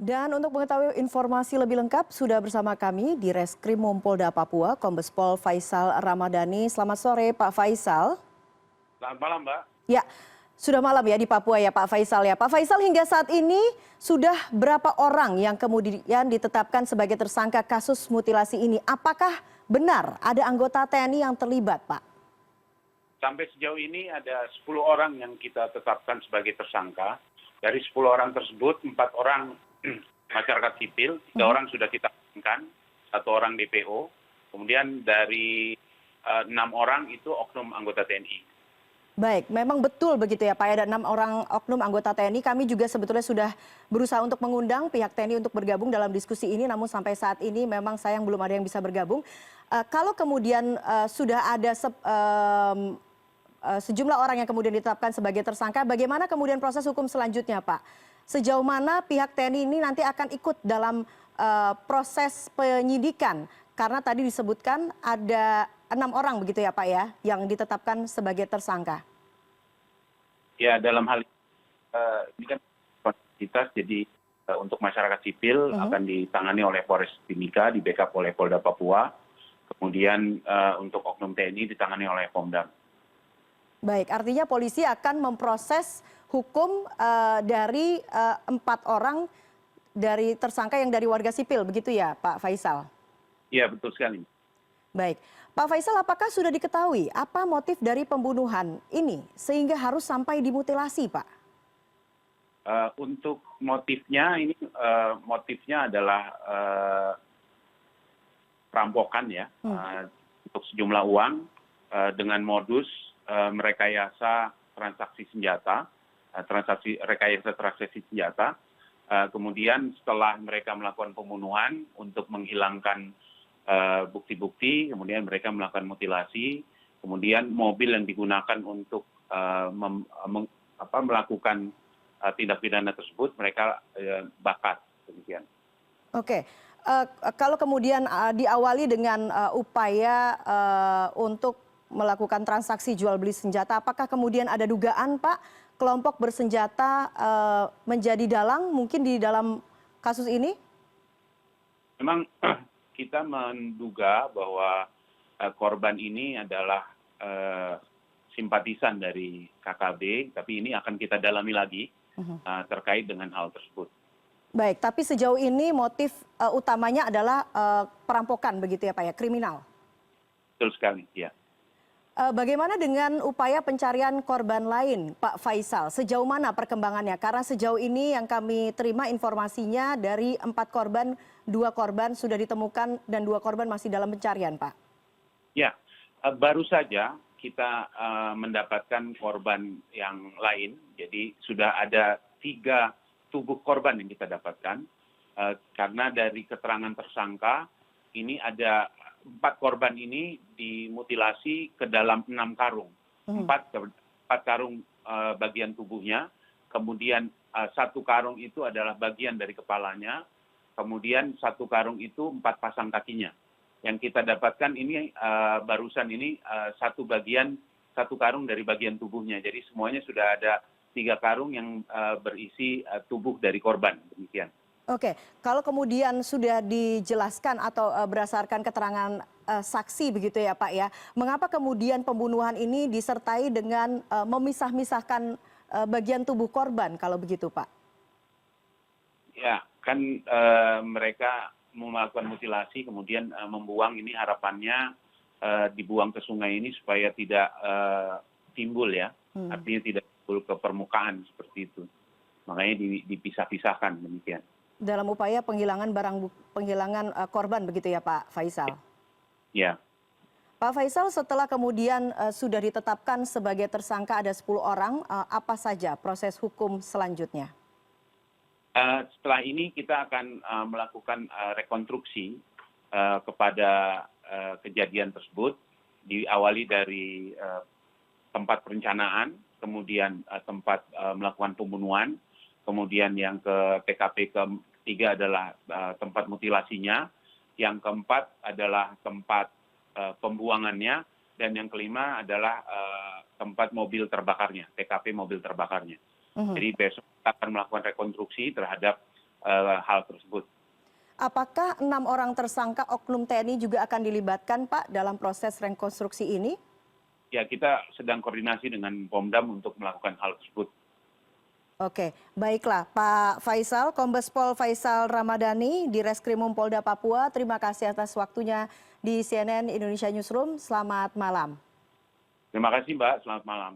Dan untuk mengetahui informasi lebih lengkap, sudah bersama kami di Reskrim Polda Papua, Kombes Pol Faisal Ramadhani. Selamat sore Pak Faisal. Selamat malam, Mbak. Ya, sudah malam ya di Papua ya Pak Faisal ya. Pak Faisal, hingga saat ini sudah berapa orang yang kemudian ditetapkan sebagai tersangka kasus mutilasi ini? Apakah benar ada anggota TNI yang terlibat, Pak? Sampai sejauh ini ada 10 orang yang kita tetapkan sebagai tersangka. Dari 10 orang tersebut, 4 orang masyarakat sipil, 3 orang sudah kita amankan, 1 orang DPO, kemudian dari 6 orang itu oknum anggota TNI. Baik, memang betul begitu ya Pak, ada 6 orang oknum anggota TNI. Kami juga sebetulnya sudah berusaha untuk mengundang pihak TNI untuk bergabung dalam diskusi ini, namun sampai saat ini memang sayang belum ada yang bisa bergabung. Kalau kemudian sudah ada sejumlah orang yang kemudian ditetapkan sebagai tersangka, bagaimana kemudian proses hukum selanjutnya Pak? Sejauh mana pihak TNI ini nanti akan ikut dalam proses penyidikan? Karena tadi disebutkan ada 6 orang begitu ya Pak ya, yang ditetapkan sebagai tersangka. Ya, dalam hal ini kan kapasitas, jadi untuk masyarakat sipil akan ditangani oleh Polres Timika, di backup oleh Polda Papua. Kemudian untuk oknum TNI ditangani oleh Pomdam. Baik, artinya polisi akan memproses hukum dari 4 orang dari tersangka yang dari warga sipil, begitu ya Pak Faisal? Iya, betul sekali. Baik, Pak Faisal, apakah sudah diketahui apa motif dari pembunuhan ini sehingga harus sampai dimutilasi, Pak? Untuk motifnya, ini motifnya adalah perampokan ya, untuk sejumlah uang dengan modus merekayasa transaksi senjata, rekayasa transaksi senjata. Kemudian setelah mereka melakukan pembunuhan untuk menghilangkan bukti-bukti, kemudian mereka melakukan mutilasi, kemudian mobil yang digunakan untuk melakukan tindak pidana tersebut mereka bakar, demikian. Oke, kalau kemudian diawali dengan upaya untuk melakukan transaksi jual beli senjata, apakah kemudian ada dugaan Pak kelompok bersenjata menjadi dalang mungkin di dalam kasus ini? Memang kita menduga bahwa korban ini adalah simpatisan dari KKB, tapi ini akan kita dalami lagi terkait dengan hal tersebut. Baik, tapi sejauh ini motif utamanya adalah perampokan begitu ya Pak ya, kriminal? Betul sekali, ya. Bagaimana dengan upaya pencarian korban lain, Pak Faisal? Sejauh mana perkembangannya? Karena sejauh ini yang kami terima informasinya dari 4 korban, 2 korban sudah ditemukan dan 2 korban masih dalam pencarian, Pak. Ya, baru saja kita mendapatkan korban yang lain. Jadi sudah ada 3 tubuh korban yang kita dapatkan. Karena dari keterangan tersangka, ini ada 4 korban ini dimutilasi ke dalam 6 karung. 4 karung bagian tubuhnya, kemudian 1 karung itu adalah bagian dari kepalanya, kemudian 1 karung itu 4 pasang kakinya. Yang kita dapatkan ini barusan ini 1 karung dari bagian tubuhnya. Jadi semuanya sudah ada 3 karung yang berisi tubuh dari korban, demikian. Oke, kalau kemudian sudah dijelaskan atau berdasarkan keterangan saksi begitu ya Pak ya, mengapa kemudian pembunuhan ini disertai dengan memisah-misahkan bagian tubuh korban kalau begitu Pak? Ya, kan mereka melakukan mutilasi kemudian membuang, ini harapannya dibuang ke sungai ini supaya tidak timbul ya, artinya tidak timbul ke permukaan seperti itu. Makanya dipisah-pisahkan demikian. Dalam upaya penghilangan korban begitu ya Pak Faisal? Ya. Pak Faisal, setelah kemudian sudah ditetapkan sebagai tersangka ada 10 orang, apa saja proses hukum selanjutnya? Setelah ini kita akan melakukan rekonstruksi kepada kejadian tersebut, diawali dari tempat perencanaan, kemudian tempat melakukan pembunuhan, kemudian yang ke TKP ketiga adalah tempat mutilasinya, yang keempat adalah tempat pembuangannya, dan yang kelima adalah tempat mobil terbakarnya, TKP mobil terbakarnya. Jadi besok kita akan melakukan rekonstruksi terhadap hal tersebut. Apakah 6 orang tersangka oknum TNI juga akan dilibatkan, Pak, dalam proses rekonstruksi ini? Ya, kita sedang koordinasi dengan Pomdam untuk melakukan hal tersebut. Oke, baiklah Pak Faisal, Kombes Pol Faisal Ramadhani di Reskrimum Polda Papua. Terima kasih atas waktunya di CNN Indonesia Newsroom. Selamat malam. Terima kasih Mbak, selamat malam.